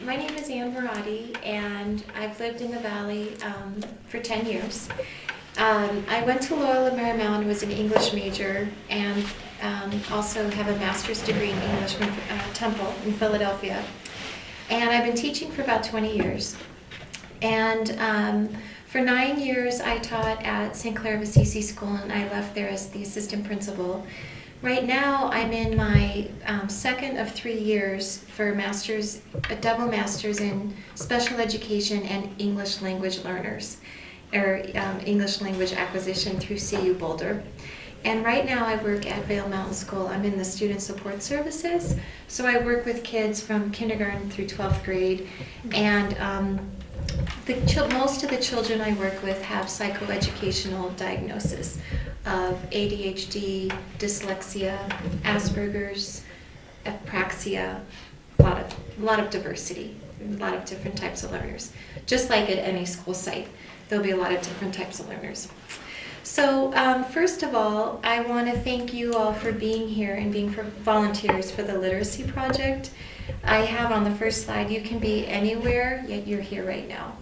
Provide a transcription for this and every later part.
My name is Verrati, and I've lived in the Valley for 10 years. I went to Loyola Marymount, was an English major, and also have a master's degree in English from Temple in Philadelphia. And I've been teaching for about 20 years. And for 9 years, I taught at St. Clair of Assisi School, and I left there as the assistant principal. Right now, I'm in my second of 3 years for a double master's in special education and English language learners, or English language acquisition through CU Boulder. And right now I work at Vail Mountain School. I'm in the student support services, so I work with kids from kindergarten through 12th grade, and most of the children I work with have psychoeducational diagnosis of ADHD, dyslexia, Asperger's, apraxia, a lot of diversity, a lot of different types of learners. Just like at any school site, there'll be a lot of different types of learners. So first of all, I want to thank you all for being here and being volunteers for the Literacy Project. I have on the first slide, you can be anywhere, yet you're here right now.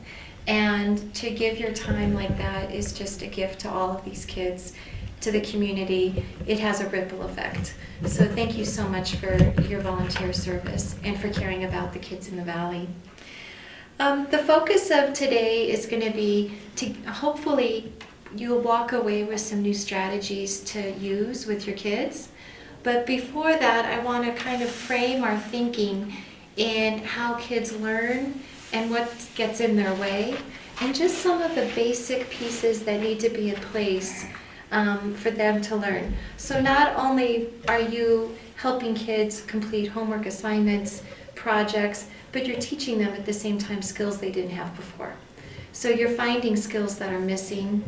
And to give your time like that is just a gift to all of these kids, to the community. It has a ripple effect. So thank you so much for your volunteer service and for caring about the kids in the Valley. The focus of today is going to be to hopefully you'll walk away with some new strategies to use with your kids. But before that, I want to kind of frame our thinking in how kids learn and what gets in their way, and just some of the basic pieces that need to be in place for them to learn. So not only are you helping kids complete homework assignments, projects, but you're teaching them at the same time skills they didn't have before. So you're finding skills that are missing,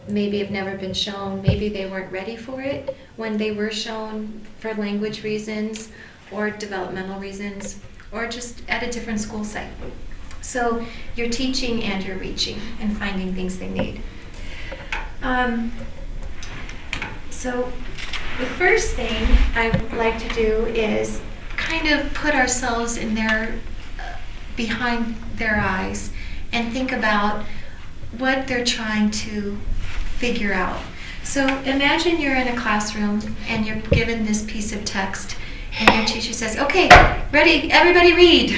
maybe have never been shown, maybe they weren't ready for it when they were shown for language reasons or developmental reasons, or just at a different school site. So you're teaching and you're reaching and finding things they need. So the first thing I would like to do is kind of put ourselves in behind their eyes and think about what they're trying to figure out. So imagine you're in a classroom and you're given this piece of text and your teacher says, "Okay, ready, everybody read."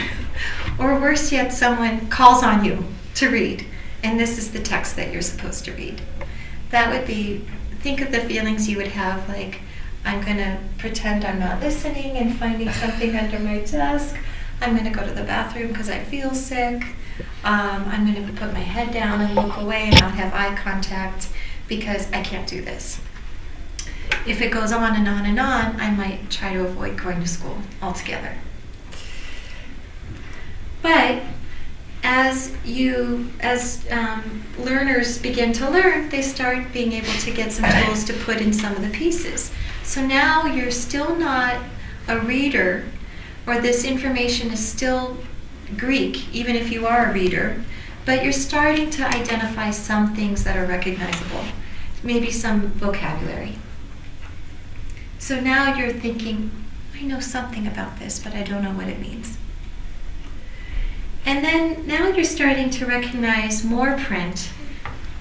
Or worse yet, someone calls on you to read, and this is the text that you're supposed to read. That would be, think of the feelings you would have, like, I'm going to pretend I'm not listening and finding something under my desk. I'm going to go to the bathroom because I feel sick. I'm going to put my head down and look away and not have eye contact because I can't do this. If it goes on and on and on, I might try to avoid going to school altogether. But as learners begin to learn, they start being able to get some tools to put in some of the pieces. So now you're still not a reader, or this information is still Greek, even if you are a reader, but you're starting to identify some things that are recognizable, maybe some vocabulary. So now you're thinking, I know something about this, but I don't know what it means. And then now you're starting to recognize more print,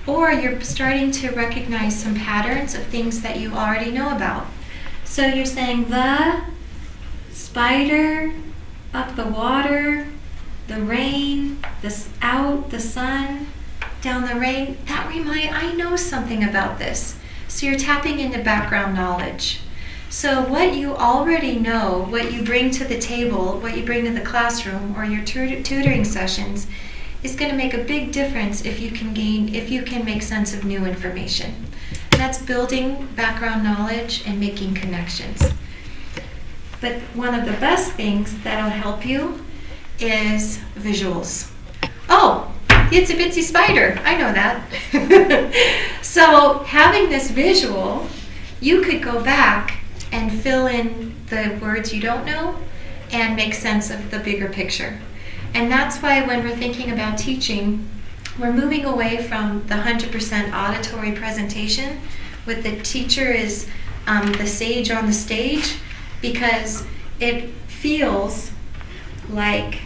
or you're starting to recognize some patterns of things that you already know about. So you're saying the spider, up the water, the rain, this out, the sun, down the rain. I know something about this. So you're tapping into background knowledge. So what you already know, what you bring to the table, what you bring to the classroom or your tutoring sessions is going to make a big difference if you can make sense of new information. And that's building background knowledge and making connections. But one of the best things that'll help you is visuals. Oh, the itsy bitsy spider, I know that. So having this visual, you could go back and fill in the words you don't know and make sense of the bigger picture. And that's why when we're thinking about teaching, we're moving away from the 100% auditory presentation with the teacher is the sage on the stage, because it feels like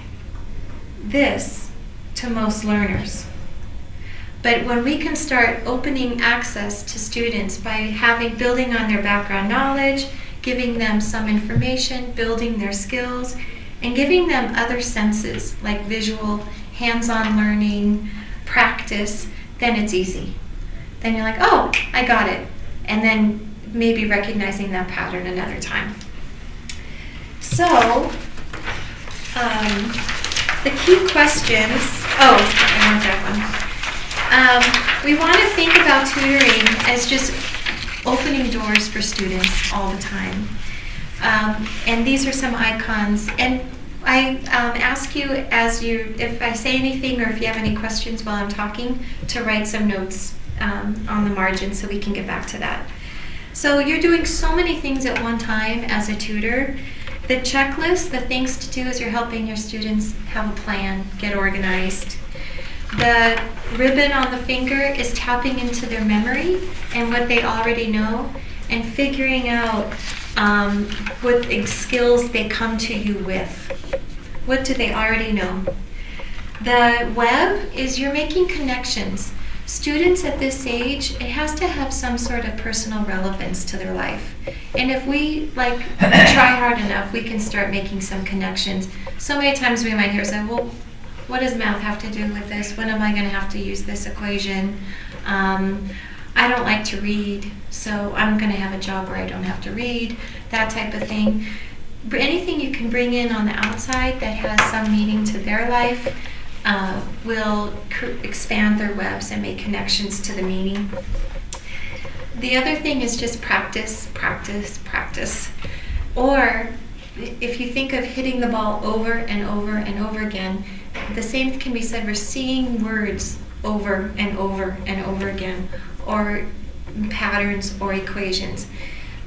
this to most learners. But when we can start opening access to students by building on their background knowledge, giving them some information, building their skills, and giving them other senses like visual, hands-on learning, practice, then it's easy. Then you're like, oh, I got it. And then maybe recognizing that pattern another time. So, the key questions, I want that one. We want to think about tutoring as just opening doors for students all the time. And these are some icons. And I ask you, if I say anything or if you have any questions while I'm talking, to write some notes on the margin so we can get back to that. So you're doing so many things at one time as a tutor. The checklist, the things to do, is you're helping your students have a plan, get organized. The ribbon on the finger is tapping into their memory and what they already know and figuring out what skills they come to you with. What do they already know? The web is you're making connections. Students at this age, it has to have some sort of personal relevance to their life. And if we try hard enough, we can start making some connections. So many times we might hear say, well, what does math have to do with this? When am I going to have to use this equation? I don't like to read, so I'm going to have a job where I don't have to read, that type of thing. Anything you can bring in on the outside that has some meaning to their life will expand their webs and make connections to the meaning. The other thing is just practice, practice, practice. Or if you think of hitting the ball over and over and over again, the same can be said for seeing words over and over and over again, or patterns or equations.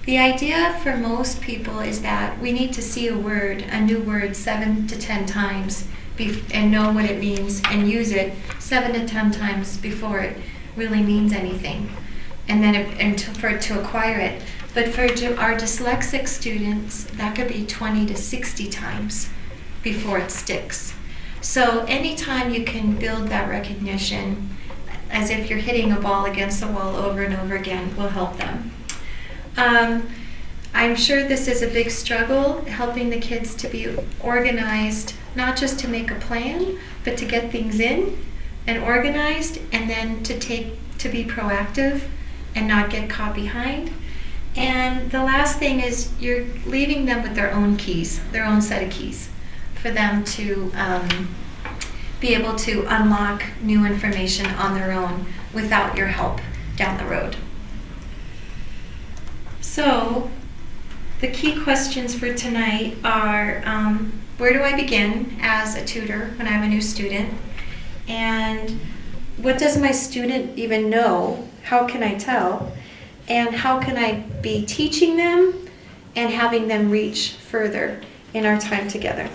The idea for most people is that we need to see a new word 7 to 10 times and know what it means and use it 7 to 10 times before it really means anything, and then for it to acquire it. But for our dyslexic students, that could be 20 to 60 times before it sticks. So anytime you can build that recognition as if you're hitting a ball against the wall over and over again will help them. I'm sure this is a big struggle, helping the kids to be organized, not just to make a plan, but to get things in and organized, and then to be proactive and not get caught behind. And the last thing is you're leaving them with their own keys, their own set of keys, for them to be able to unlock new information on their own without your help down the road. So the key questions for tonight are, where do I begin as a tutor when I have a new student? And what does my student even know? How can I tell? And how can I be teaching them and having them reach further in our time together?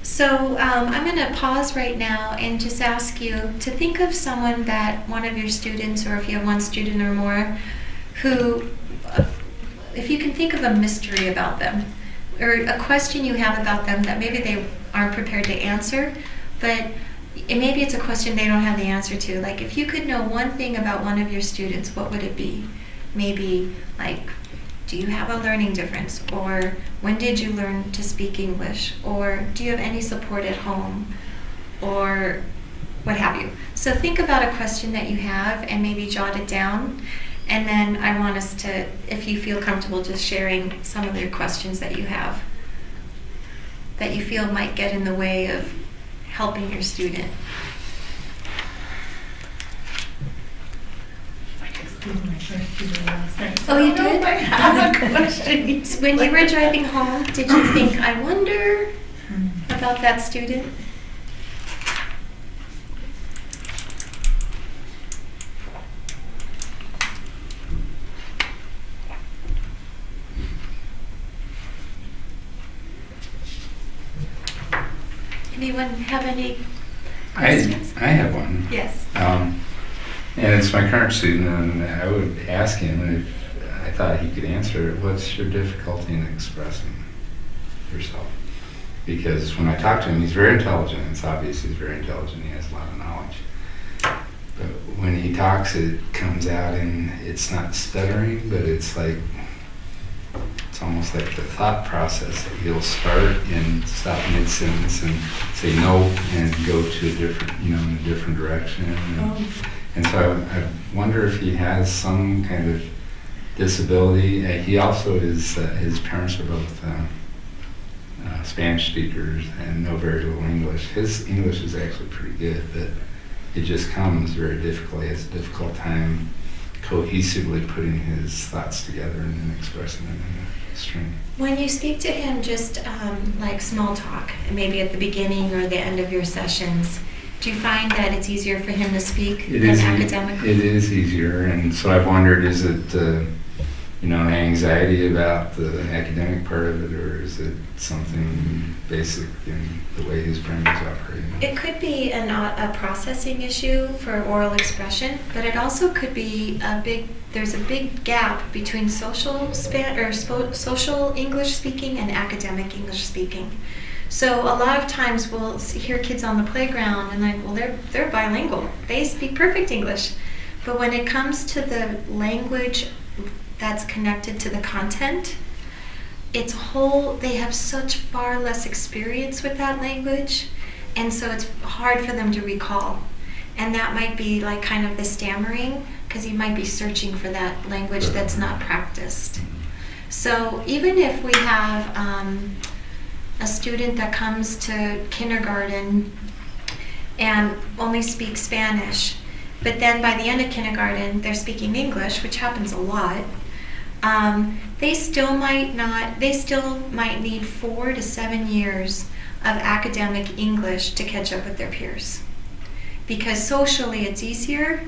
So I'm going to pause right now and just ask you to think of someone that one of your students, or if you have one student or more, who, if you can think of a mystery about them, or a question you have about them that maybe they aren't prepared to answer, but maybe it's a question they don't have the answer to. Like, if you could know one thing about one of your students, what would it be? Maybe like, do you have a learning difference? Or when did you learn to speak English? Or do you have any support at home? Or what have you? So think about a question that you have and maybe jot it down. And then I want us to, if you feel comfortable, just sharing some of your questions that you have that you feel might get in the way of helping your student. Oh, you did? I have a question. When you were driving home, did you think, I wonder about that student? Anyone have any questions? I have one. Yes. And it's my current student, and I would ask him if I thought he could answer it. What's your difficulty in expressing yourself? Because when I talk to him, he's very intelligent. It's obvious he's very intelligent. He has a lot of knowledge. But when he talks, it comes out and it's not stuttering, but it's like, it's almost like the thought process. He'll start and stop mid-sentence and say no and go to a different, in a different direction. And so I wonder if he has some kind of disability. He also is, his parents are both Spanish speakers and know very little English. His English is actually pretty good, but it just comes very difficult. He has a difficult time cohesively putting his thoughts together and then expressing them in a string. When you speak to him, just like small talk, maybe at the beginning or the end of your sessions, do you find that it's easier for him to speak than academically? It is easier, and so I've wondered, is it anxiety about the academic part of it, or is it something basic in the way his brain is operating? It could be a processing issue for oral expression, but it also could be there's a big gap between social English speaking and academic English speaking. So a lot of times we'll hear kids on the playground and they're bilingual. They speak perfect English. But when it comes to the language that's connected to the content, they have such far less experience with that language, and so it's hard for them to recall. And that might be like kind of the stammering, because you might be searching for that language that's not practiced. So even if we have a student that comes to kindergarten and only speaks Spanish, but then by the end of kindergarten they're speaking English, which happens a lot, they still might need 4 to 7 years of academic English to catch up with their peers. Because socially it's easier,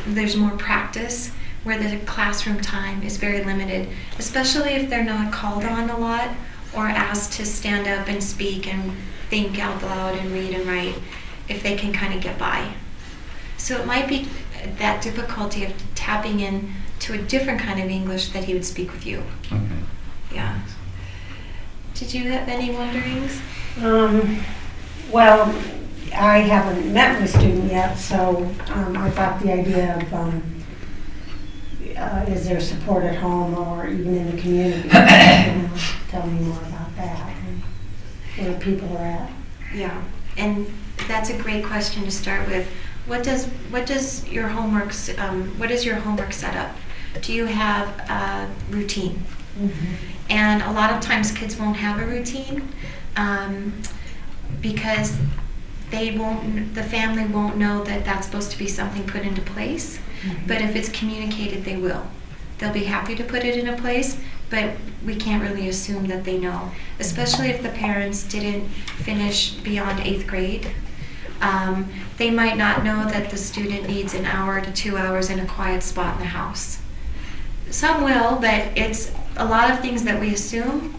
there's more practice, where the classroom time is very limited, especially if they're not called on a lot or asked to stand up and speak and think out loud and read and write, if they can kind of get by. So it might be that difficulty of tapping in to a different kind of English that he would speak with you. Okay. Yeah. Did you have any wonderings? Well, I haven't met with a student yet, so I thought the idea of is there support at home or even in the community? Tell me more about that and where people are at. Yeah, and that's a great question to start with. What is your homework set up? Do you have a routine? Mm-hmm. And a lot of times kids won't have a routine because the family won't know that that's supposed to be something put into place. Mm-hmm. But if it's communicated, they will. They'll be happy to put it in a place, but we can't really assume that they know, especially if the parents didn't finish beyond 8th grade. They might not know that the student needs an hour to 2 hours in a quiet spot in the house. Some will, but it's a lot of things that we assume.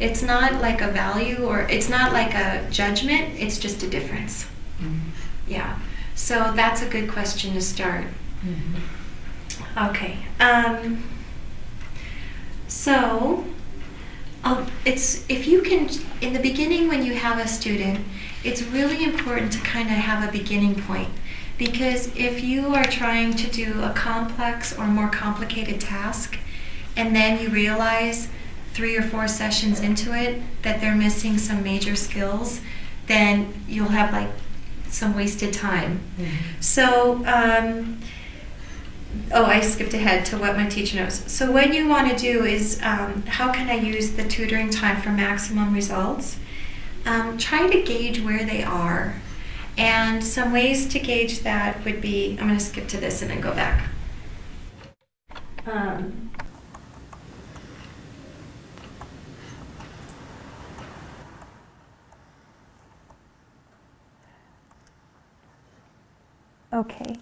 It's not like a value or it's not like a judgment, it's just a difference. Mm-hmm. Yeah, so that's a good question to start. Mm-hmm. Okay, so if you can, in the beginning when you have a student, it's really important to kind of have a beginning point, because if you are trying to do a complex or more complicated task and then you realize 3 or 4 sessions into it that they're missing some major skills, then you'll have like some wasted time. Mm-hmm. So, I skipped ahead to what my teacher knows. So what you want to do is, how can I use the tutoring time for maximum results? Try to gauge where they are. And some ways to gauge that would be, I'm going to skip to this and then go back. Okay.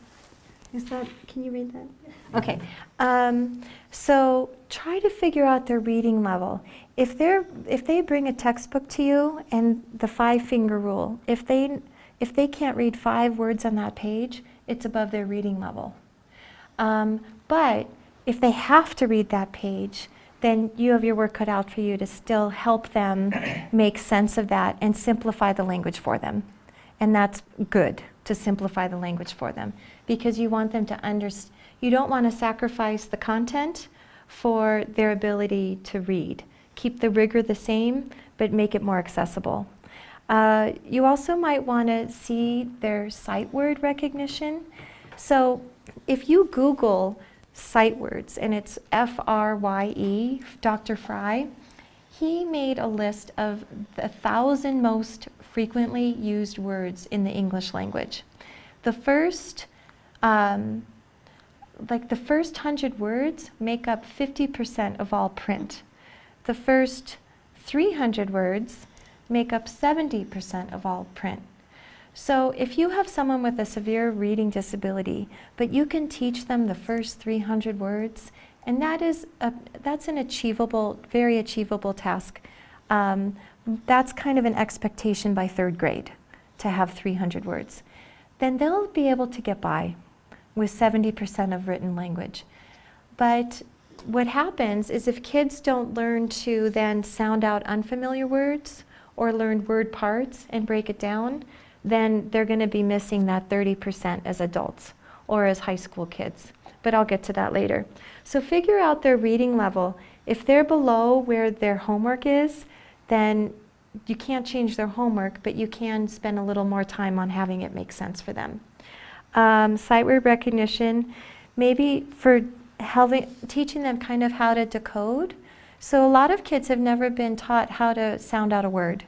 Can you read that? Okay. So try to figure out their reading level. If they bring a textbook to you and the 5-finger rule, if they can't read 5 words on that page, it's above their reading level. But if they have to read that page, then you have your work cut out for you to still help them make sense of that and simplify the language for them. And that's good, to simplify the language for them, because you want them to understand. You don't want to sacrifice the content for their ability to read. Keep the rigor the same, but make it more accessible. You also might want to see their sight word recognition. So if you Google sight words, and it's Frye, Dr. Fry, he made a list of the 1,000 most frequently used words in the English language. The first, the first 100 words make up 50% of all print. The first 300 words make up 70% of all print. So if you have someone with a severe reading disability, but you can teach them the first 300 words, and that's an achievable, very achievable task. That's kind of an expectation by 3rd grade, to have 300 words. Then they'll be able to get by with 70% of written language. But what happens is if kids don't learn to then sound out unfamiliar words or learn word parts and break it down, then they're going to be missing that 30% as adults or as high school kids. But I'll get to that later. So figure out their reading level. If they're below where their homework is, then you can't change their homework, but you can spend a little more time on having it make sense for them. Sight word recognition, maybe for teaching them kind of how to decode. So a lot of kids have never been taught how to sound out a word.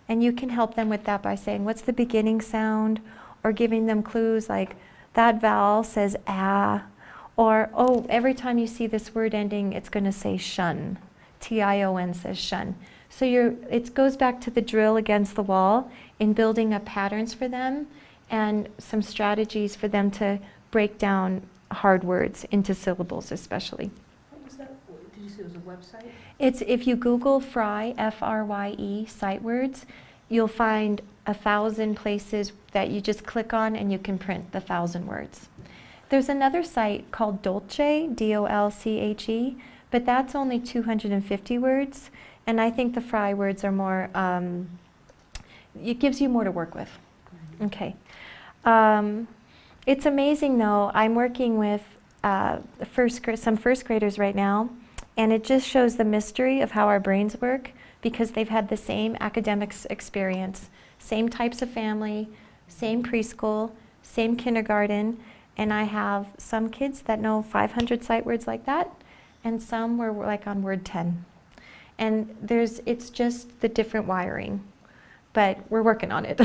And you can help them with that by saying, what's the beginning sound? Or giving them clues like, that vowel says ah. Or, oh, every time you see this word ending, it's going to say shun. T-I-O-N says shun. So it goes back to the drill against the wall in building up patterns for them and some strategies for them to break down hard words into syllables especially. What was that? Did you say it was a website? It's, if you Google Frye, F-R-Y-E, sight words, you'll find 1,000 places that you just click on and you can print the 1,000 words. There's another site called Dolce, D-O-L-C-H-E, but that's only 250 words. And I think the Frye words are more, it gives you more to work with. Okay. It's amazing though, I'm working with some first graders right now, and it just shows the mystery of how our brains work because they've had the same academics experience, same types of family, same preschool, same kindergarten, and I have some kids that know 500 sight words like that, and some were like on word 10. And it's just the different wiring, but we're working on it.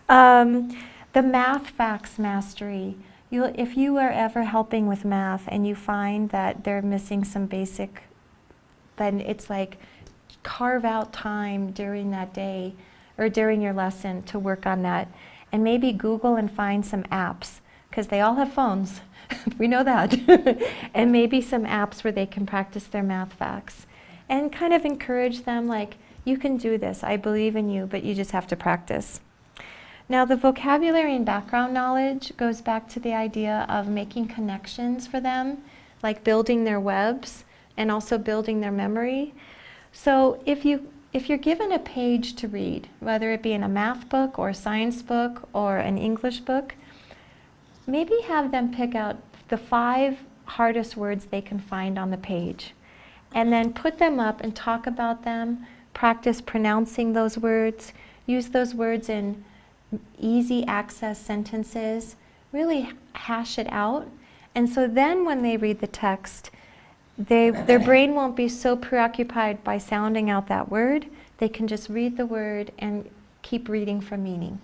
The math facts mastery. If you are ever helping with math and you find that they're missing some basic, then it's like carve out time during that day or during your lesson to work on that. And maybe Google and find some apps, because they all have phones. We know that. And maybe some apps where they can practice their math facts. And kind of encourage them like, you can do this, I believe in you, but you just have to practice. Now the vocabulary and background knowledge goes back to the idea of making connections for them, like building their webs and also building their memory. So if you're given a page to read, whether it be in a math book or a science book or an English book, maybe have them pick out the 5 hardest words they can find on the page and then put them up and talk about them, practice pronouncing those words, use those words in easy access sentences, really hash it out. And so then when they read the text, their brain won't be so preoccupied by sounding out that word. They can just read the word and keep reading for meaning.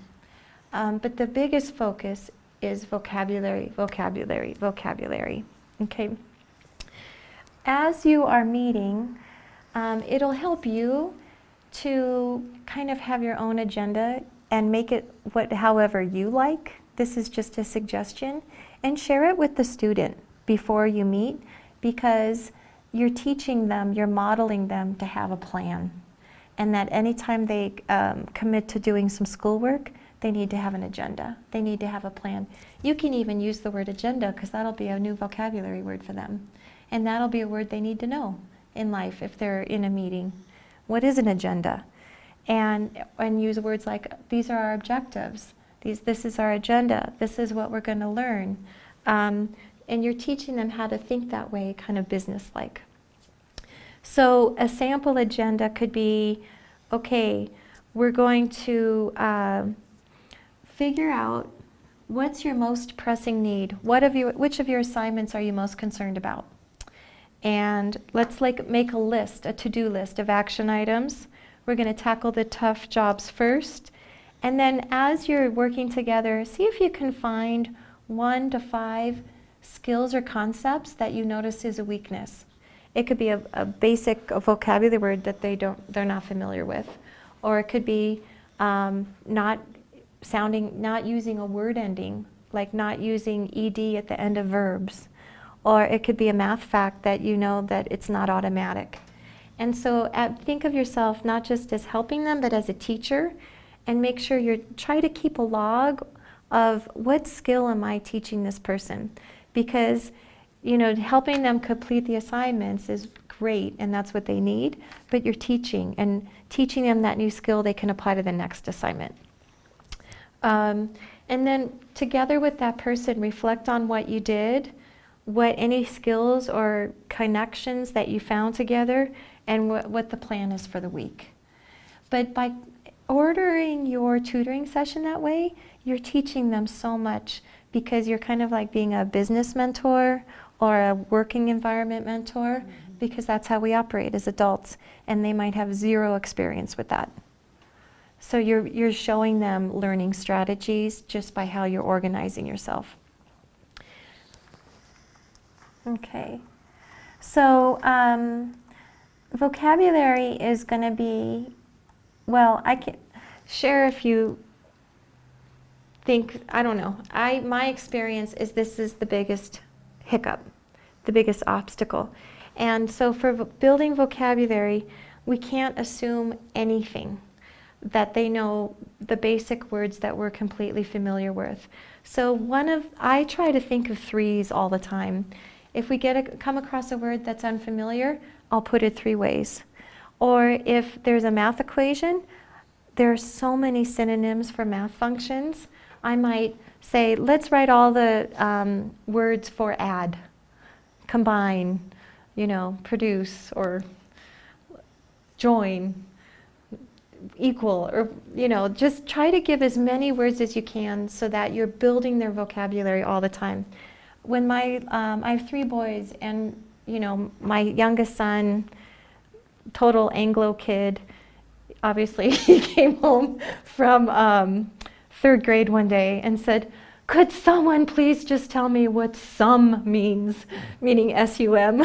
But the biggest focus is vocabulary, vocabulary, vocabulary. Okay. As you are meeting, it'll help you to kind of have your own agenda and make it however you like. This is just a suggestion. And share it with the student before you meet, because you're teaching them, you're modeling them to have a plan. And that anytime they commit to doing some schoolwork, they need to have an agenda. They need to have a plan. You can even use the word agenda, because that'll be a new vocabulary word for them. And that'll be a word they need to know in life if they're in a meeting. What is an agenda? And use words like, these are our objectives. This is our agenda. This is what we're going to learn. And you're teaching them how to think that way, kind of business-like. So a sample agenda could be, okay, we're going to figure out what's your most pressing need. Which of your assignments are you most concerned about? And let's make a list, a to-do list of action items. We're going to tackle the tough jobs first. And then as you're working together, see if you can find 1 to 5 skills or concepts that you notice is a weakness. It could be a basic vocabulary word that they're not familiar with. Or it could be not using a word ending, like not using ed at the end of verbs. Or it could be a math fact that you know that it's not automatic. And so think of yourself not just as helping them, but as a teacher, and make sure you try to keep a log of what skill am I teaching this person. Because helping them complete the assignments is great, and that's what they need, but you're teaching them that new skill they can apply to the next assignment. And then together with that person, reflect on what you did, any skills or connections that you found together, and what the plan is for the week. But by ordering your tutoring session that way, you're teaching them so much, because you're kind of like being a business mentor or a working environment mentor, because that's how we operate as adults, and they might have 0 experience with that. So you're showing them learning strategies just by how you're organizing yourself. Okay, so vocabulary is going to be, well, I can share if you think, I don't know, my experience is this is the biggest hiccup, the biggest obstacle. And so for building vocabulary, we can't assume anything, that they know the basic words that we're completely familiar with. So I try to think of 3s all the time. If we come across a word that's unfamiliar, I'll put it 3 ways. Or if there's a math equation, there are so many synonyms for math functions. I might say, let's write all the words for add, combine, produce, or join, equal, or just try to give as many words as you can so that you're building their vocabulary all the time. When I have 3 boys, and my youngest son, total Anglo kid, obviously he came home from 3rd grade one day and said, could someone please just tell me what sum means, meaning S-U-M.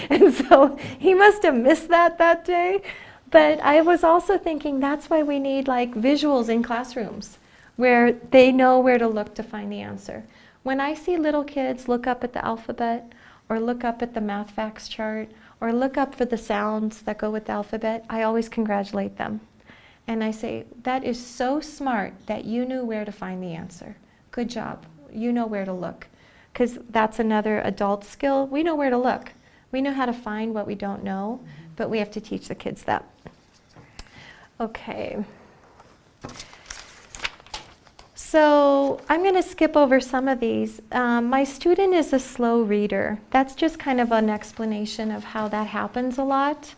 And so he must have missed that day. But I was also thinking that's why we need visuals in classrooms, where they know where to look to find the answer. When I see little kids look up at the alphabet, or look up at the math facts chart, or look up for the sounds that go with the alphabet, I always congratulate them. And I say, that is so smart that you knew where to find the answer. Good job. You know where to look. Because that's another adult skill. We know where to look. We know how to find what we don't know, but we have to teach the kids that. Okay. So I'm going to skip over some of these. My student is a slow reader. That's just kind of an explanation of how that happens a lot.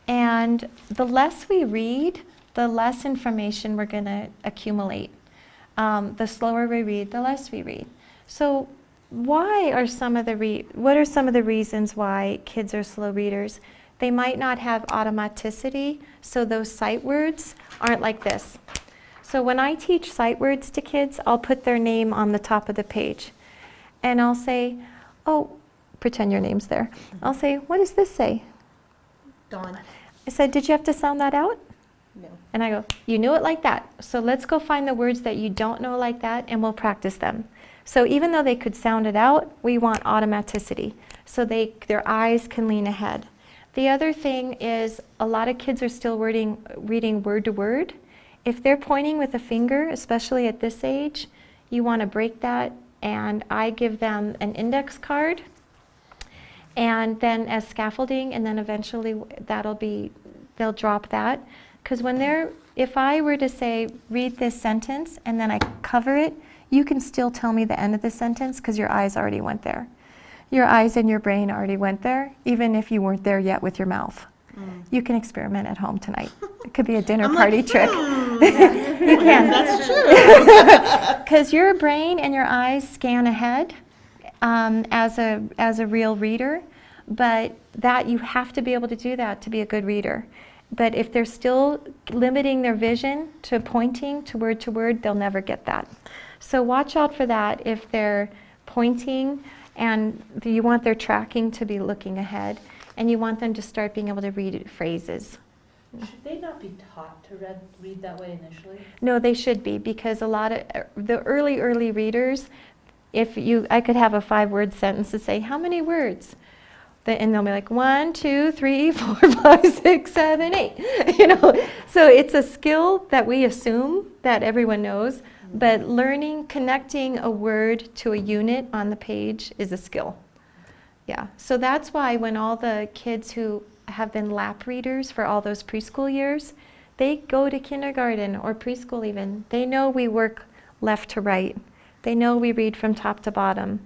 And the less we read, the less information we're going to accumulate. The slower we read, the less we read. So what are some of the reasons why kids are slow readers? They might not have automaticity, so those sight words aren't like this. So when I teach sight words to kids, I'll put their name on the top of the page. And I'll say, oh, pretend your name's there. I'll say, what does this say? Dawn. I said, did you have to sound that out? No. And I go, you knew it like that. So let's go find the words that you don't know like that, and we'll practice them. So even though they could sound it out, we want automaticity, so their eyes can lean ahead. The other thing is a lot of kids are still reading word to word. If they're pointing with a finger, especially at this age, you want to break that, and I give them an index card and then as scaffolding, and then eventually they'll drop that. Because if I were to say, read this sentence, and then I cover it, you can still tell me the end of the sentence because your eyes already went there. Your eyes and your brain already went there, even if you weren't there yet with your mouth. You can experiment at home tonight. It could be a dinner party trick. You can. That's true. Because your brain and your eyes scan ahead as a real reader, but that you have to be able to do that to be a good reader. But if they're still limiting their vision to pointing to word, they'll never get that. So watch out for that if they're pointing and you want their tracking to be looking ahead, and you want them to start being able to read phrases. Should they not be taught to read that way initially? No, they should be, because a lot of the early readers, I could have a 5-word sentence to say, how many words? And they'll be like 1, 2, 3, 4, 5, 6, 7, 8. So it's a skill that we assume that everyone knows, but connecting a word to a unit on the page is a skill. Yeah, so that's why when all the kids who have been lap readers for all those preschool years, they go to kindergarten or preschool even. They know we work left to right. They know we read from top to bottom.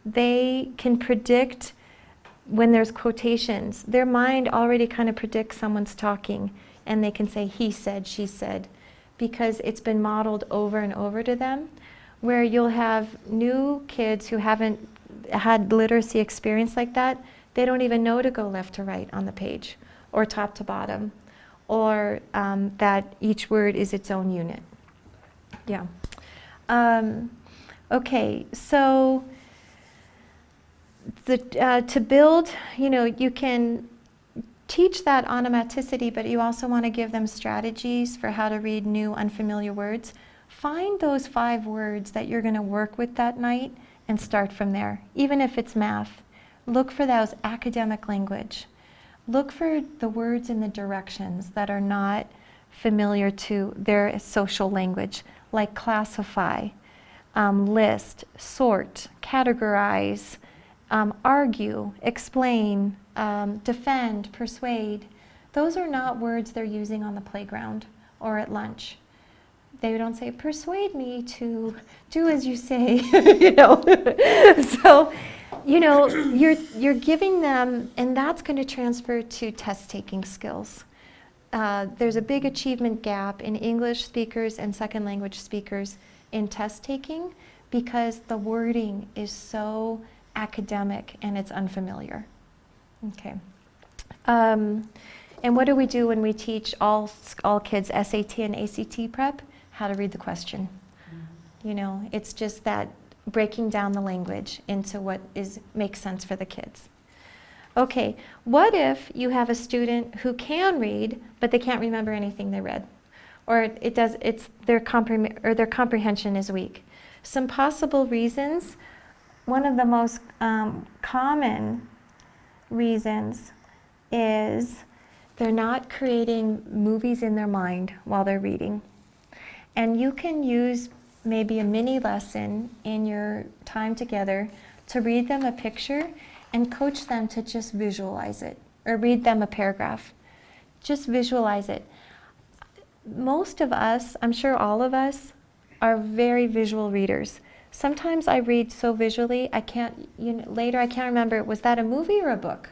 They can predict when there's quotations. Their mind already kind of predicts someone's talking, and they can say he said, she said, because it's been modeled over and over to them, where you'll have new kids who haven't had literacy experience like that. They don't even know to go left to right on the page, or top to bottom, or that each word is its own unit. Yeah. Okay, so to build, you can teach that automaticity, but you also want to give them strategies for how to read new, unfamiliar words. Find those 5 words that you're going to work with that night and start from there, even if it's math. Look for those academic language. Look for the words in the directions that are not familiar to their social language, like classify, list, sort, categorize, argue, explain, defend, persuade. Those are not words they're using on the playground or at lunch. They don't say, persuade me to do as you say, So, you're giving them, and that's going to transfer to test-taking skills. There's a big achievement gap in English speakers and second language speakers in test-taking because the wording is so academic and it's unfamiliar. Okay. And what do we do when we teach all kids SAT and ACT prep? How to read the question. It's just that breaking down the language into what makes sense for the kids. Okay, what if you have a student who can read, but they can't remember anything they read? Or their comprehension is weak. Some possible reasons. One of the most common reasons is they're not creating movies in their mind while they're reading. And you can use maybe a mini lesson in your time together to read them a picture and coach them to just visualize it, or read them a paragraph. Just visualize it. Most of us, I'm sure all of us, are very visual readers. Sometimes I read so visually, later I can't remember, was that a movie or a book?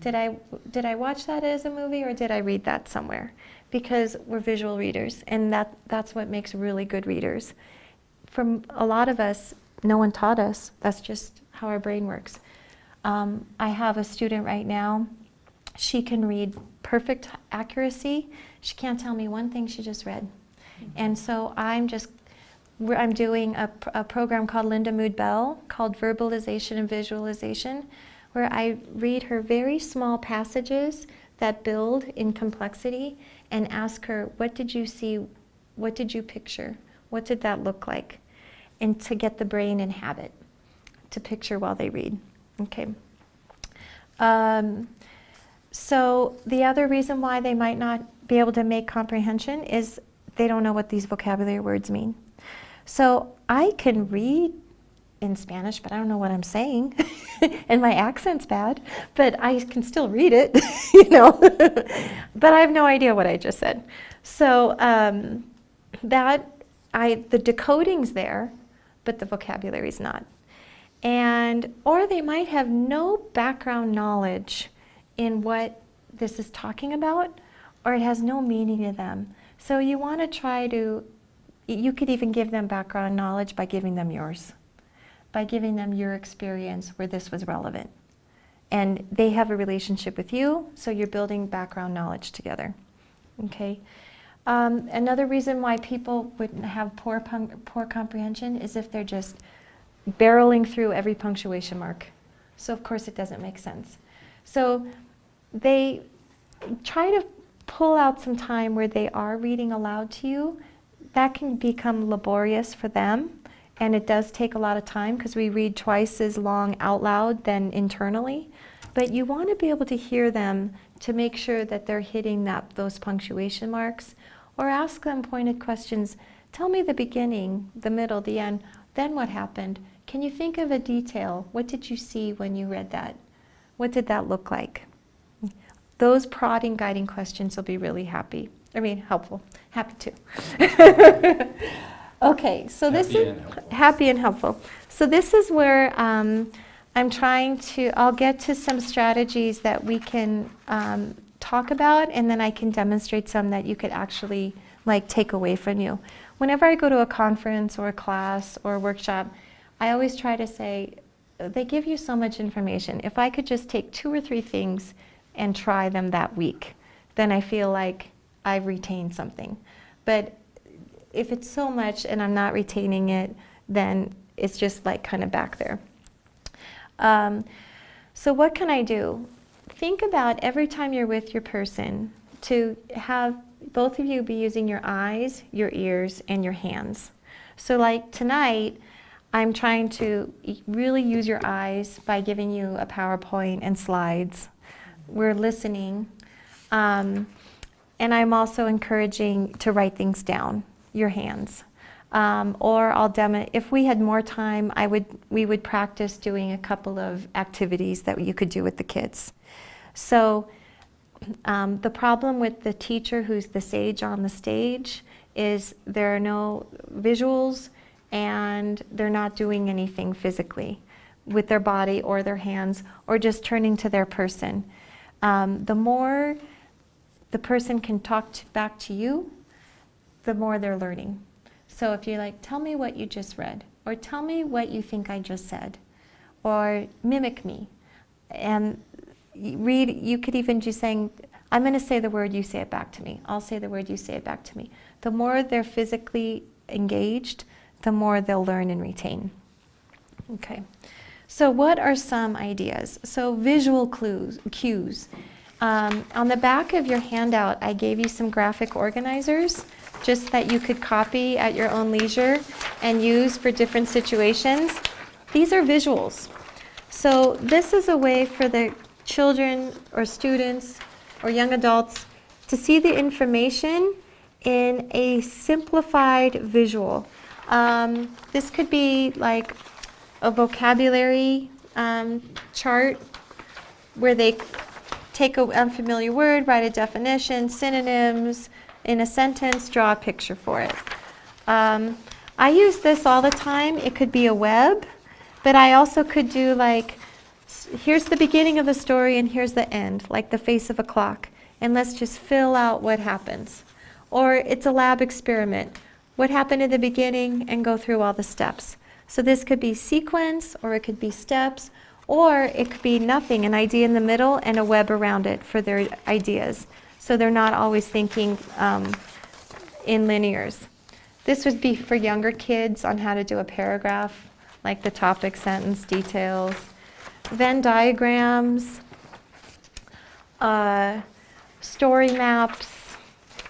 Did I watch that as a movie, or did I read that somewhere? Because we're visual readers, and that's what makes really good readers. For a lot of us, no one taught us. That's just how our brain works. I have a student right now. She can read perfect accuracy. She can't tell me one thing she just read. And so I'm doing a program called Linda Mood Bell called Verbalization and Visualization, where I read her very small passages that build in complexity and ask her, what did you see? What did you picture? What did that look like? And to get the brain in habit to picture while they read. Okay. So the other reason why they might not be able to make comprehension is they don't know what these vocabulary words mean. So I can read in Spanish, but I don't know what I'm saying. And my accent's bad, but I can still read it, you know. But I have no idea what I just said. So the decoding's there, but the vocabulary's not. Or they might have no background knowledge in what this is talking about, or it has no meaning to them. So you want to try to, you could even give them background knowledge by giving them yours, by giving them your experience where this was relevant. And they have a relationship with you, so you're building background knowledge together. Okay. Another reason why people would have poor comprehension is if they're just barreling through every punctuation mark. So of course it doesn't make sense. So they try to pull out some time where they are reading aloud to you. That can become laborious for them, and it does take a lot of time because we read twice as long out loud than internally. But you want to be able to hear them to make sure that they're hitting those punctuation marks, or ask them pointed questions. Tell me the beginning, the middle, the end, then what happened? Can you think of a detail? What did you see when you read that? What did that look like? Those prodding, guiding questions will be really helpful. Happy too. Okay, so this is happy and helpful. So this is where I'm trying to, I'll get to some strategies that we can talk about, and then I can demonstrate some that you could actually take away from you. Whenever I go to a conference or a class or a workshop, I always try to say, they give you so much information. If I could just take 2 or 3 things and try them that week, then I feel like I've retained something. But if it's so much and I'm not retaining it, then it's just kind of back there. So what can I do? Think about every time you're with your person to have both of you be using your eyes, your ears, and your hands. So tonight, I'm trying to really use your eyes by giving you a PowerPoint and slides. We're listening. And I'm also encouraging to write things down, your hands. Or I'll demo, if we had more time, we would practice doing a couple of activities that you could do with the kids. So the problem with the teacher who's the sage on the stage is there are no visuals and they're not doing anything physically with their body or their hands or just turning to their person. The more the person can talk back to you, the more they're learning. So if you're tell me what you just read, or tell me what you think I just said, or mimic me. And you could even just saying, I'm going to say the word, you say it back to me. I'll say the word, you say it back to me. The more they're physically engaged, the more they'll learn and retain. Okay. So what are some ideas? So visual cues. On the back of your handout, I gave you some graphic organizers, just that you could copy at your own leisure and use for different situations. These are visuals. So this is a way for the children or students or young adults to see the information in a simplified visual. This could be a vocabulary chart where they take an unfamiliar word, write a definition, synonyms, in a sentence, draw a picture for it. I use this all the time. It could be a web, but I also could do here's the beginning of the story and here's the end, like the face of a clock. And let's just fill out what happens. Or it's a lab experiment. What happened in the beginning and go through all the steps. So this could be sequence, or it could be steps, or it could be nothing, an idea in the middle and a web around it for their ideas. So they're not always thinking in linears. This would be for younger kids on how to do a paragraph, like the topic, sentence, details. Venn diagrams, story maps.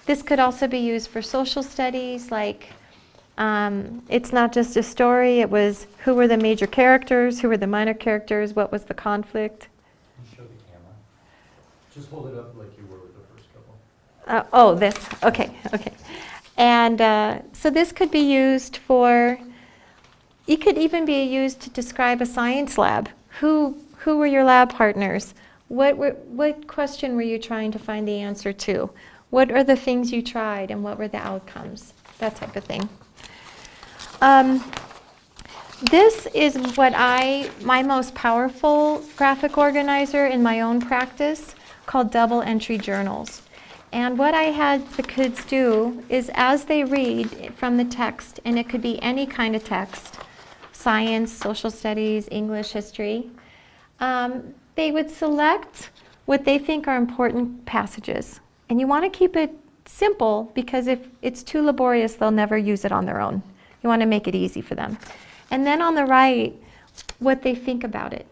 This could also be used for social studies, it's not just a story, it was who were the major characters, who were the minor characters, what was the conflict. Can you show the camera? Just hold it up like you were with the first couple. This, okay. And so this could be used for It could even be used to describe a science lab. Who were your lab partners? What question were you trying to find the answer to? What are the things you tried and what were the outcomes? That type of thing. This is my most powerful graphic organizer in my own practice, called double entry journals. And what I had the kids do is, as they read from the text, and it could be any kind of text, science, social studies, English, history, they would select what they think are important passages. And you want to keep it simple, because if it's too laborious, they'll never use it on their own. You want to make it easy for them. And then on the right, what they think about it.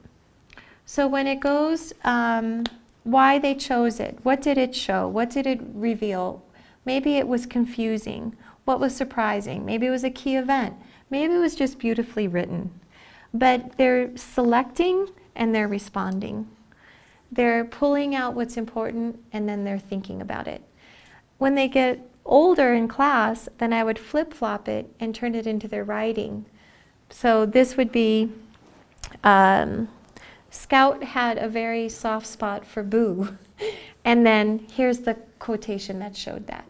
So when it goes, why they chose it, what did it show, what did it reveal? Maybe it was confusing, what was surprising, maybe it was a key event, maybe it was just beautifully written. But they're selecting and they're responding. They're pulling out what's important and then they're thinking about it. When they get older in class, then I would flip-flop it and turn it into their writing. So this would be, Scout had a very soft spot for boo. And then here's the quotation that showed that.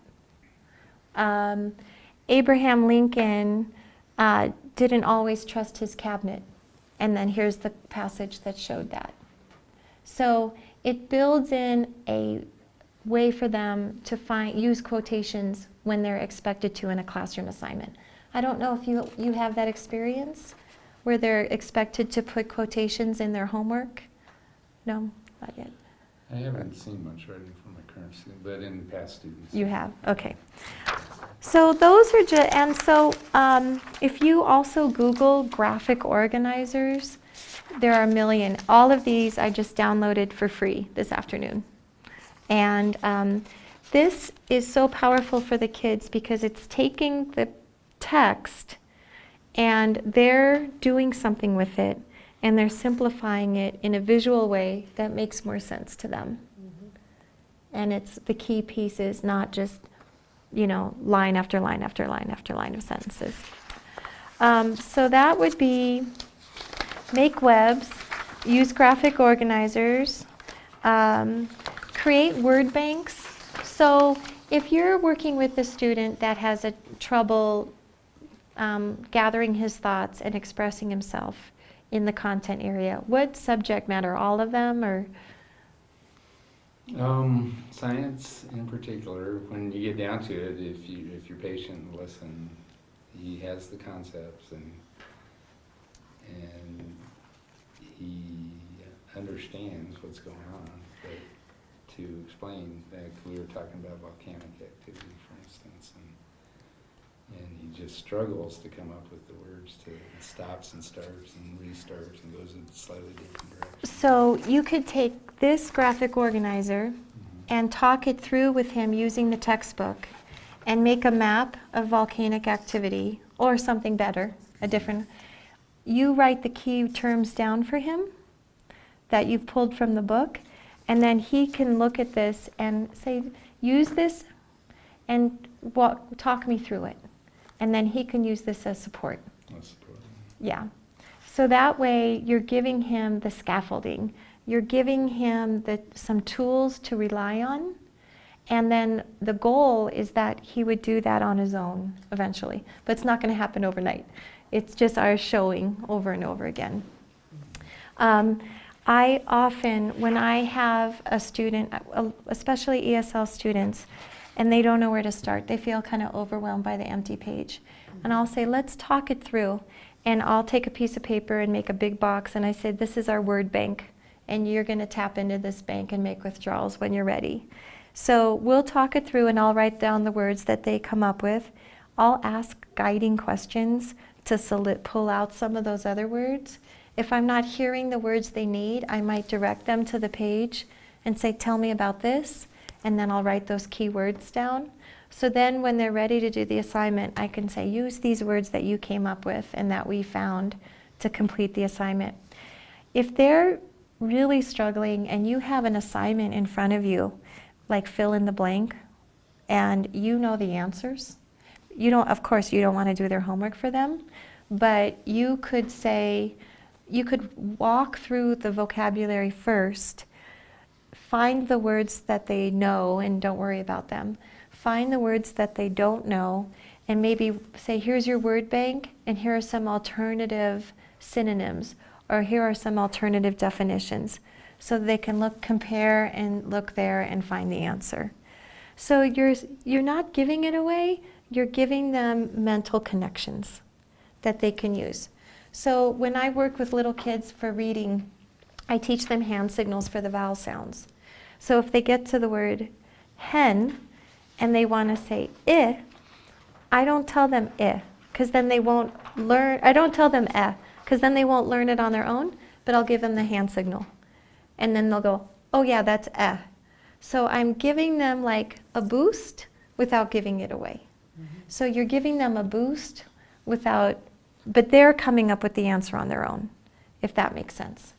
Abraham Lincoln didn't always trust his cabinet. And then here's the passage that showed that. So it builds in a way for them to use quotations when they're expected to in a classroom assignment. I don't know if you have that experience where they're expected to put quotations in their homework? No, not yet. I haven't seen much writing from my current student, but in past students. You have, okay. So those are just, and so if you also Google graphic organizers, there are a million. All of these I just downloaded for free this afternoon. And this is so powerful for the kids because it's taking the text and they're doing something with it and they're simplifying it in a visual way that makes more sense to them. Mm-hmm. And it's the key pieces, not just, line after line after line after line of sentences. So that would be make webs, use graphic organizers, create word banks. So if you're working with a student that has a trouble gathering his thoughts and expressing himself in the content area, what subject matter? All of them, or? Science in particular. When you get down to it, if you're patient and listen, he has the concepts and he understands what's going on. But to explain, like we were talking about volcanic activity, for instance, and he just struggles to come up with the words to stops and starts and restarts and goes in slightly different directions. So you could take this graphic organizer and talk it through with him using the textbook and make a map of volcanic activity or something better, a different. You write the key terms down for him that you've pulled from the book, and then he can look at this and say, use this and talk me through it. And then he can use this as support. Yeah. So that way you're giving him the scaffolding. You're giving him some tools to rely on. And then the goal is that he would do that on his own eventually. But it's not going to happen overnight. It's just our showing over and over again. I often, when I have a student, especially ESL students, and they don't know where to start, they feel kind of overwhelmed by the empty page. And I'll say, let's talk it through. And I'll take a piece of paper and make a big box, and I say, this is our word bank. And you're going to tap into this bank and make withdrawals when you're ready. So we'll talk it through, and I'll write down the words that they come up with. I'll ask guiding questions to pull out some of those other words. If I'm not hearing the words they need, I might direct them to the page and say, tell me about this. And then I'll write those key words down. So then when they're ready to do the assignment, I can say, use these words that you came up with and that we found to complete the assignment. If they're really struggling and you have an assignment in front of you, like fill in the blank, and you know the answers, of course you don't want to do their homework for them, but you could say, you could walk through the vocabulary first, find the words that they know and don't worry about them, find the words that they don't know, and maybe say, here's your word bank, and here are some alternative synonyms, or here are some alternative definitions, so they can look, compare, and look there and find the answer. So you're not giving it away, you're giving them mental connections that they can use. So when I work with little kids for reading, I teach them hand signals for the vowel sounds. So if they get to the word hen and they want to say I, I don't tell them because then they won't learn. I don't tell them because then they won't learn it on their own, but I'll give them the hand signal. And then they'll go, oh yeah, that's So I'm giving them like a boost without giving it away. So you're giving them a boost without, but they're coming up with the answer on their own, if that makes sense.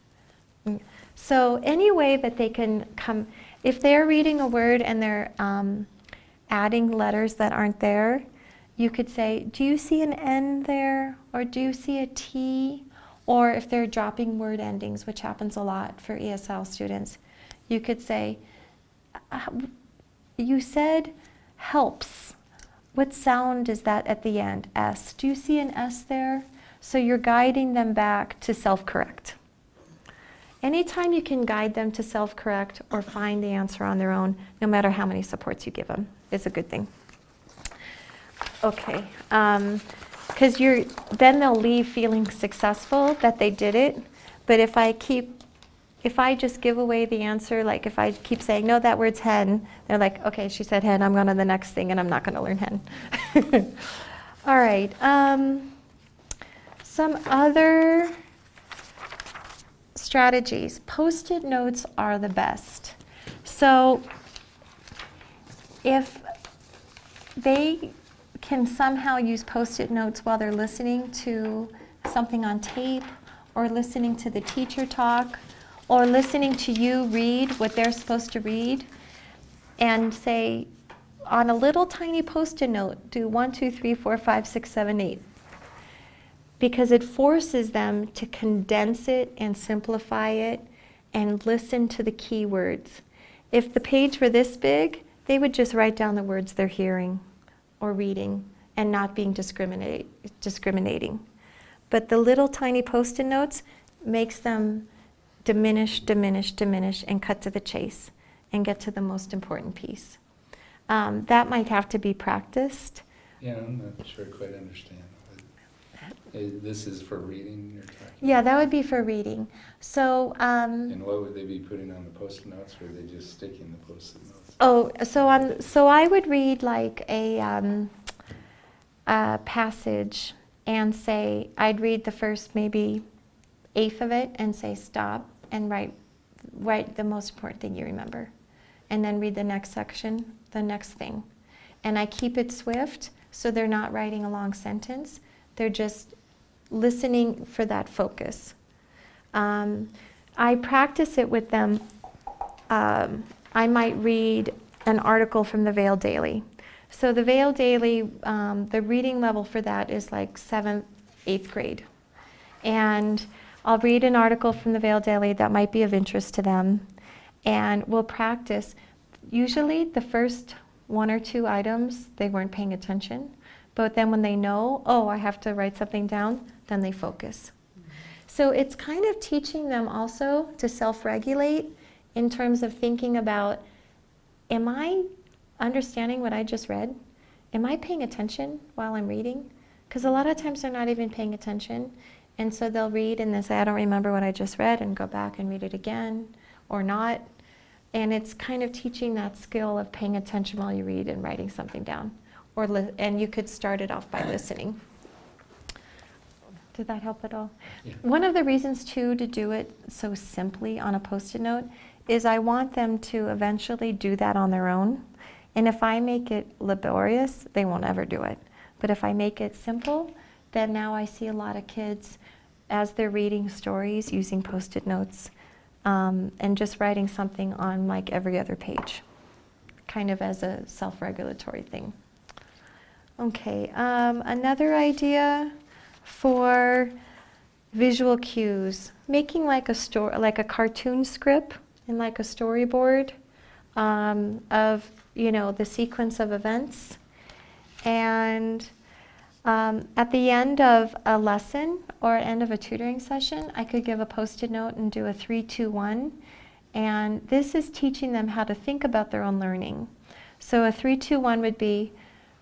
So any way that they can come, if they're reading a word and they're adding letters that aren't there, you could say, do you see an N there? Or do you see a T? Or if they're dropping word endings, which happens a lot for ESL students, you could say, you said helps. What sound is that at the end? S. Do you see an S there? So you're guiding them back to self-correct. Anytime you can guide them to self-correct or find the answer on their own, no matter how many supports you give them, is a good thing. Okay, because then they'll leave feeling successful that they did it. But if I just give away the answer, like if I keep saying, no, that word's hen, they're like, okay, she said hen, I'm going to the next thing and I'm not going to learn hen. All right, some other strategies. Post-it notes are the best. So if they can somehow use Post-it notes while they're listening to something on tape, or listening to the teacher talk, or listening to you read what they're supposed to read, and say, on a little tiny Post-it note, do 1, 2, 3, 4, 5, 6, 7, 8. Because it forces them to condense it and simplify it and listen to the key words. If the page were this big, they would just write down the words they're hearing or reading and not being discriminating. But the little tiny Post-it notes makes them diminish, diminish, diminish, and cut to the chase and get to the most important piece. That might have to be practiced. Yeah, I'm not sure I quite understand. This is for reading you're talking Yeah, about? that would be for reading. So, And what would they be putting on the Post-it notes, or are they just sticking the Post-it notes? oh, so I would read like a passage and say, I'd read the first maybe eighth of it and say stop and write the most important thing you remember. And then read the next section, the next thing. And I keep it swift so they're not writing a long sentence. They're just listening for that focus. I practice it with them. I might read an article from the Vail Daily. So the Vail Daily, the reading level for that is like 7th, 8th grade. And I'll read an article from the Vail Daily that might be of interest to them, and we'll practice. Usually the first 1 or 2 items, they weren't paying attention. But then when they know, oh, I have to write something down, then they focus. So it's kind of teaching them also to self-regulate in terms of thinking about, am I understanding what I just read? Am I paying attention while I'm reading? Because a lot of times they're not even paying attention. And so they'll read and they'll say, I don't remember what I just read, and go back and read it again or not. And it's kind of teaching that skill of paying attention while you read and writing something down. And you could start it off by listening. Did that help at all? Yeah. One of the reasons, too, to do it so simply on a Post-it note is I want them to eventually do that on their own. And if I make it laborious, they won't ever do it. But if I make it simple, then now I see a lot of kids, as they're reading stories, using Post-it notes and just writing something on like every other page, kind of as a self-regulatory thing. Okay, another idea For visual cues, making like a cartoon script and like a storyboard of the sequence of events. And at the end of a lesson or end of a tutoring session, I could give a Post-it note and do a 3, 2, 1. And this is teaching them how to think about their own learning. So a 3, 2, 1 would be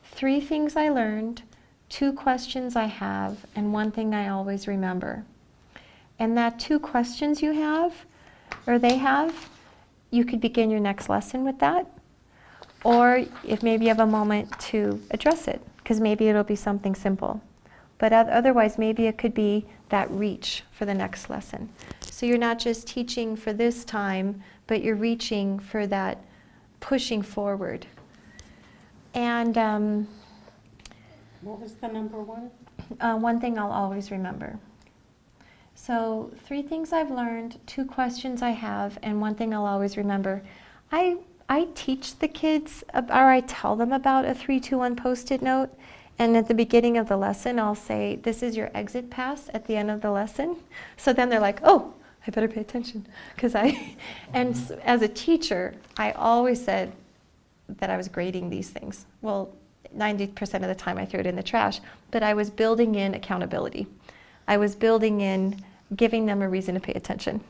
3 things I learned, 2 questions I have, and 1 thing I always remember. And that 2 questions you have, or they have, you could begin your next lesson with that. Or if maybe you have a moment to address it, because maybe it'll be something simple. But otherwise, maybe it could be that reach for the next lesson. So you're not just teaching for this time, but you're reaching for that pushing forward. And What was the number 1? 1 thing I'll always remember. So 3 things I've learned, 2 questions I have, and 1 thing I'll always remember. I teach the kids, or I tell them about a 3, 2, 1 Post-it note, and at the beginning of the lesson, I'll say, this is your exit pass at the end of the lesson. So then they're like, oh, I better pay attention. And as a teacher, I always said that I was grading these things. Well, 90% of the time I threw it in the trash, but I was building in accountability. I was building in giving them a reason to pay attention.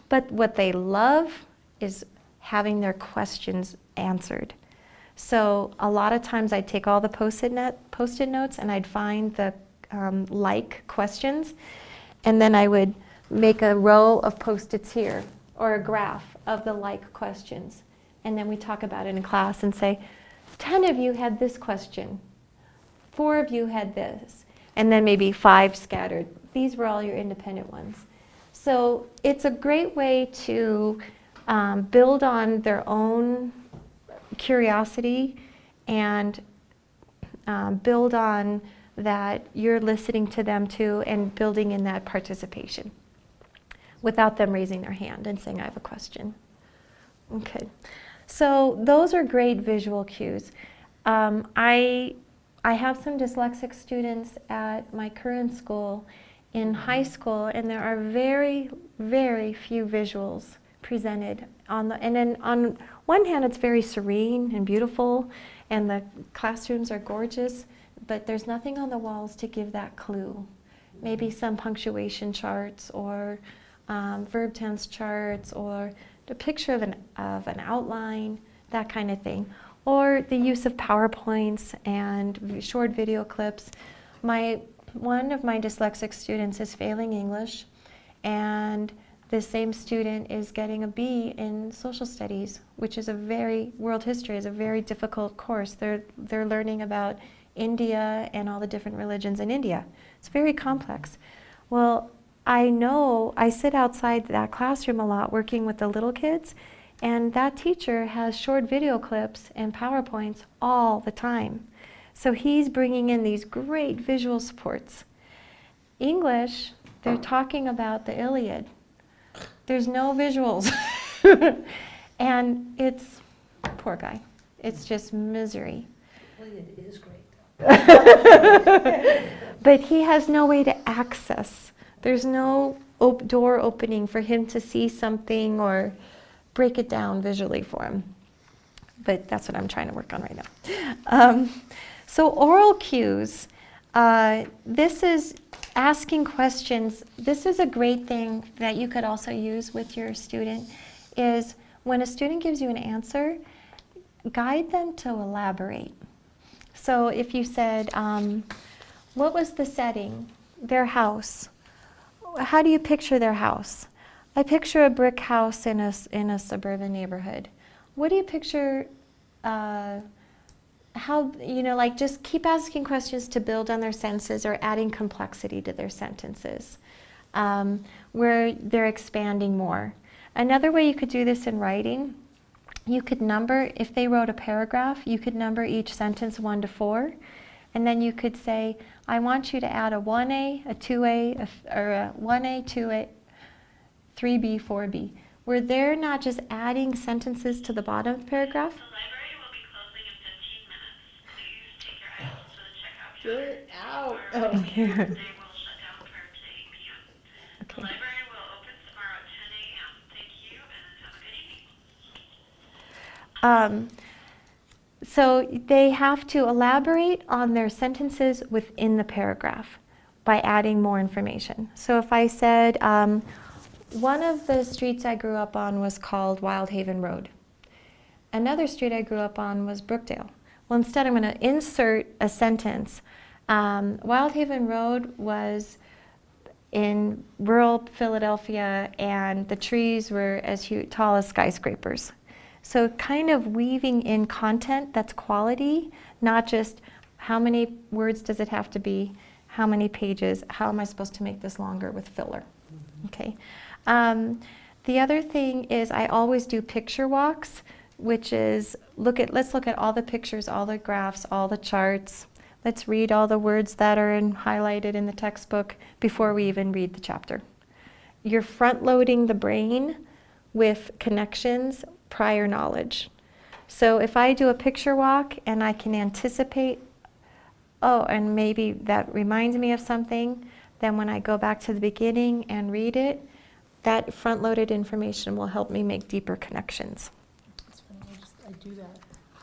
But what they love is having their questions answered. So a lot of times I'd take all the Post-it notes and I'd find the like questions, and then I would make a row of Post-its here, or a graph of the like questions. And then we talk about it in class and say, 10 of you had this question, 4 of you had this, and then maybe 5 scattered. These were all your independent ones. So it's a great way to build on their own curiosity and build on that you're listening to them too, and building in that participation without them raising their hand and saying, I have a question. Okay, so those are great visual cues. I have some dyslexic students at my current school in high school, and there are very, very few visuals presented. And then on one hand, it's very serene and beautiful, and the classrooms are gorgeous, but there's nothing on the walls to give that clue. Maybe some punctuation charts, or verb tense charts, or a picture of an outline, that kind of thing. Or the use of PowerPoints and short video clips. One of my dyslexic students is failing English, and the same student is getting a B in social studies, which is world history is a very difficult course. They're learning about India and all the different religions in India. It's very complex. Well, I sit outside that classroom a lot working with the little kids, and that teacher has short video clips and PowerPoints all the time. So he's bringing in these great visual supports. English, they're talking about the Iliad. There's no visuals. And it's, poor guy, it's just misery. Well, it is great, though. But he has no way to access. There's no door opening for him to see something or break it down visually for him. But that's what I'm trying to work on right now. So oral cues, this is asking questions. This is a great thing that you could also use with your student, is when a student gives you an answer, guide them to elaborate. So if you said, what was the setting? Their house. How do you picture their house? I picture a brick house in a suburban neighborhood. What do you picture, just keep asking questions to build on their sentences, or adding complexity to their sentences, where they're expanding more. Another way you could do this in writing, you could number, if they wrote a paragraph, you could number each sentence 1 to 4, and then you could say, I want you to add a 1A, a 2A, or a 1A, 2A, 3B, 4B, where they're not just adding sentences to the bottom of the paragraph. The library will be closing in 15 minutes. Please take your items to the checkout Get out. They will shut down prior to 8 p.m. The Okay. library will open tomorrow at 10 a.m. Thank you and have a good evening. So they have to elaborate on their sentences within the paragraph by adding more information. So if I said, one of the streets I grew up on was called Wildhaven Road. Another street I grew up on was Brookdale. Well, instead I'm going to insert a sentence. Wildhaven Road was in rural Philadelphia and the trees were as tall as skyscrapers. So kind of weaving in content that's quality, not just how many words does it have to be, how many pages, how am I supposed to make this longer with filler, okay? The other thing is I always do picture walks, which is let's look at all the pictures, all the graphs, all the charts. Let's read all the words that are highlighted in the textbook before we even read the chapter. You're front-loading the brain with connections, prior knowledge. So if I do a picture walk and I can anticipate, oh, and maybe that reminds me of something, then when I go back to the beginning and read it, that front-loaded information will help me make deeper connections. It's funny, I do that.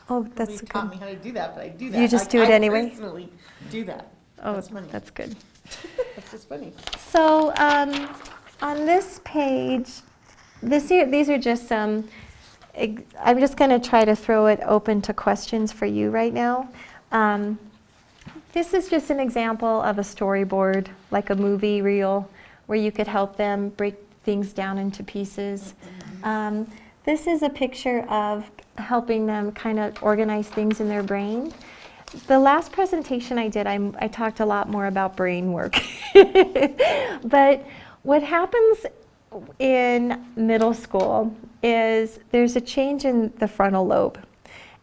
Oh, that's Nobody good. taught me how to do that, but I do that. You just do it anyway? I personally do that. Oh, That's funny. that's good. That's just funny. So on this page, these are just some, I'm just going to try to throw it open to questions for you right now. This is just an example of a storyboard, like a movie reel, where you could help them break things down into pieces. This is a picture of helping them kind of organize things in their brain. The last presentation I did, I talked a lot more about brain work. But what happens in middle school is there's a change in the frontal lobe.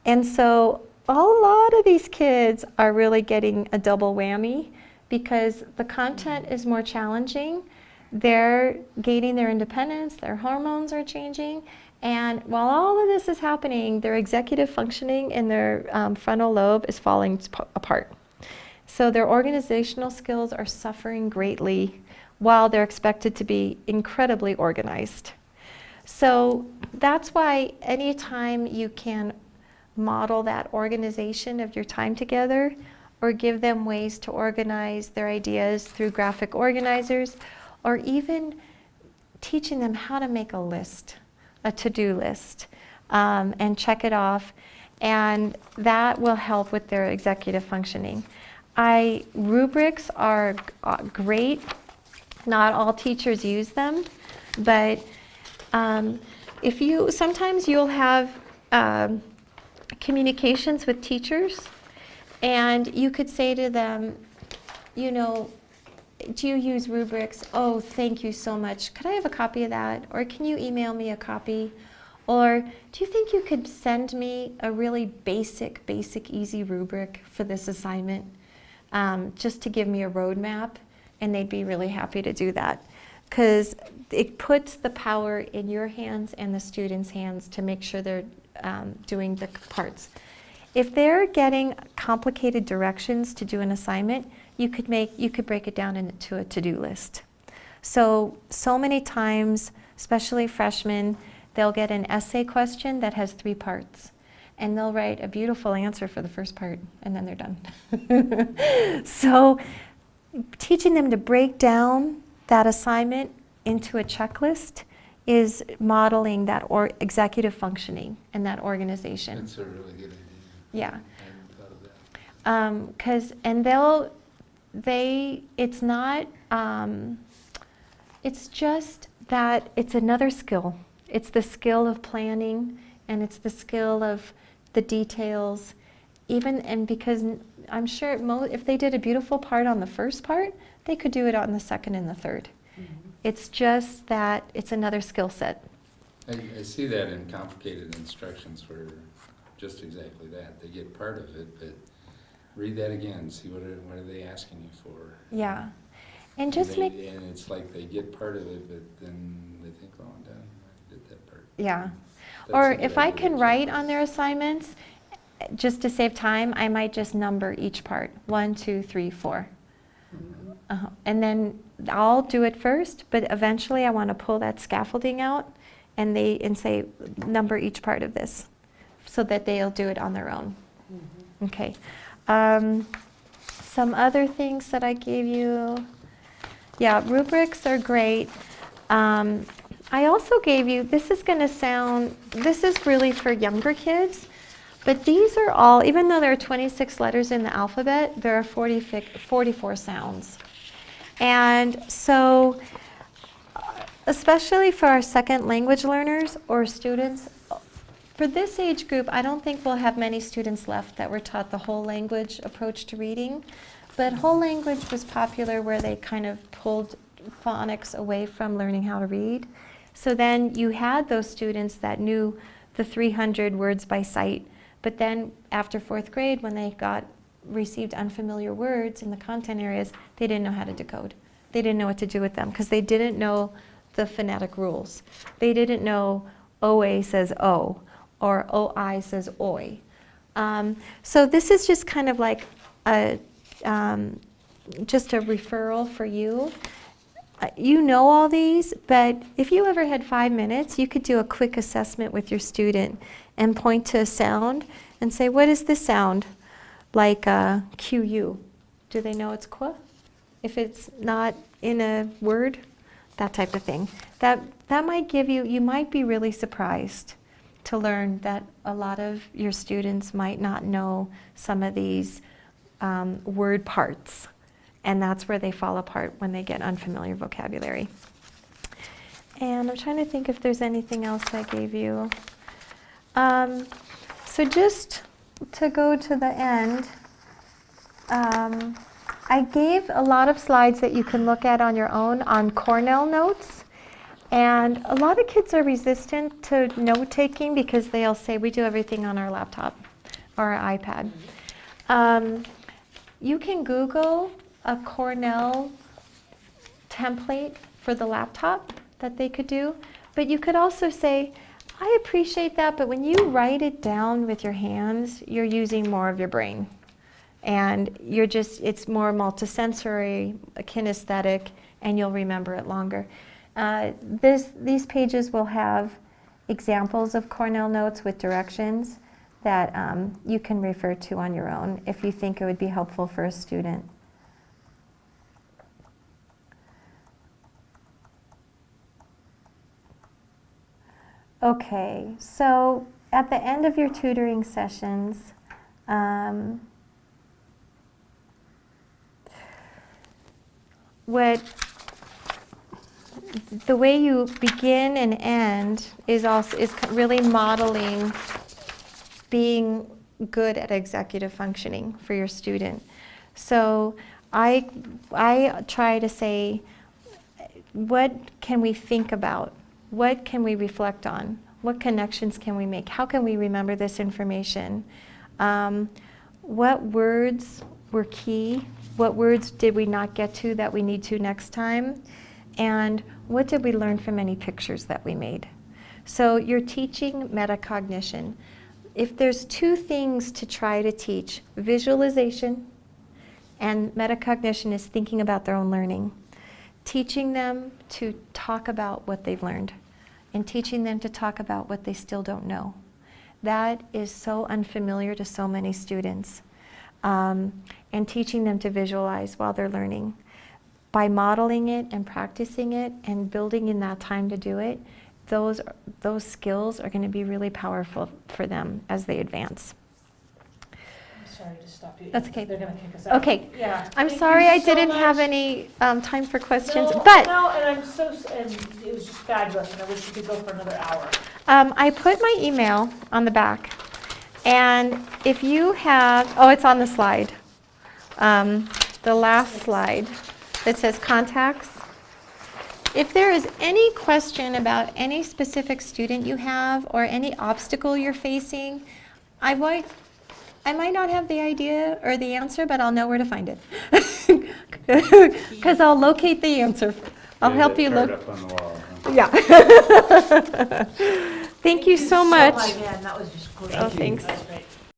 And so a lot of these kids are really getting a double whammy because the content is more challenging. They're gaining their independence, their hormones are changing, and while all of this is happening, their executive functioning in their frontal lobe is falling apart. So their organizational skills are suffering greatly while they're expected to be incredibly organized. So that's why anytime you can model that organization of your time together or give them ways to organize their ideas through graphic organizers, or even teaching them how to make a list, a to-do list, and check it off, and that will help with their executive functioning. Rubrics are great. Not all teachers use them, but sometimes you'll have communications with teachers, and you could say to them, do you use rubrics? Oh, thank you so much. Could I have a copy of that? Or can you email me a copy? Or do you think you could send me a really basic, easy rubric for this assignment, just to give me a roadmap? And they'd be really happy to do that, because it puts the power in your hands and the students' hands to make sure they're doing the parts. If they're getting complicated directions to do an assignment, you could break it down into a to-do list. So many times, especially freshmen, they'll get an essay question that has 3 parts, and they'll write a beautiful answer for the first part, and then they're done. So teaching them to break down that assignment into a checklist is modeling that executive functioning and that organization. That's a really good idea. Yeah. I hadn't thought of that. It's not, it's just that it's another skill. It's the skill of planning, and it's the skill of the details, because I'm sure if they did a beautiful part on the first part, they could do it on the second and the third. Mm-hmm. It's just that it's another skill set. I see that in complicated instructions where just exactly that. They get part of it, but read that again, see what are they asking you for. Yeah. And it's like they get part of it, but then they think, oh, I'm done. I did that part. Yeah. That's Or a good if I idea. can write on their assignments, just to save time, I might just number each part, 1, 2, 3, 4. And then I'll do it first, but eventually I want to pull that scaffolding out and say, number each part of this, so that they'll do it on their own. Okay. Some other things that I gave you. Yeah, rubrics are great. I also gave you, this is really for younger kids, but these are all, even though there are 26 letters in the alphabet, there are 44 sounds. And so, especially for our second language learners or students, for this age group, I don't think we'll have many students left that were taught the whole language approach to reading. But whole language was popular where they kind of pulled phonics away from learning how to read. So then you had those students that knew the 300 words by sight, but then after 4th grade, when they received unfamiliar words in the content areas, they didn't know how to decode. They didn't know what to do with them because they didn't know the phonetic rules. They didn't know OA says O or OI says OI. So this is just kind of like just a referral for you. You know all these, but if you ever had 5 minutes, you could do a quick assessment with your student and point to a sound and say, what is this sound? Like QU. Do they know it's qua? If it's not in a word, that type of thing. That might give you might be really surprised to learn that a lot of your students might not know some of these word parts. And that's where they fall apart when they get unfamiliar vocabulary. And I'm trying to think if there's anything else I gave you. So just to go to the end, I gave a lot of slides that you can look at on your own on Cornell notes. And a lot of kids are resistant to note-taking because they'll say, we do everything on our laptop or our iPad. You can Google a Cornell template for the laptop that they could do, but you could also say, I appreciate that, but when you write it down with your hands, you're using more of your brain. And it's more multisensory, kinesthetic, and you'll remember it longer. These pages will have examples of Cornell notes with directions that you can refer to on your own if you think it would be helpful for a student. Okay, so at the end of your tutoring sessions, the way you begin and end is really modeling being good at executive functioning for your student. So I try to say, what can we think about? What can we reflect on? What connections can we make? How can we remember this information? What words were key? What words did we not get to that we need to next time? And what did we learn from any pictures that we made? So you're teaching metacognition. If there's 2 things to try to teach, visualization and metacognition is thinking about their own learning. Teaching them to talk about what they've learned and teaching them to talk about what they still don't know. That is so unfamiliar to so many students. And teaching them to visualize while they're learning. By modeling it and practicing it and building in that time to do it, those skills are going to be really powerful for them as they advance. Sorry to stop you. That's okay. They're going to kick us out. Okay. Yeah. I'm Thank sorry you I so didn't much. have any time for questions, No, but no, and it was just fabulous, and I wish we could go for another hour. I put my email on the back, and if you have, it's on the slide, the last slide that says contacts. If there is any question about any specific student you have or any obstacle you're facing, I might not have the idea or the answer, but I'll know where to find it. Because I'll locate the answer. I'll help you look. Up on the wall, huh? Yeah. Thank you so much. Man, that was just great. Oh, thanks.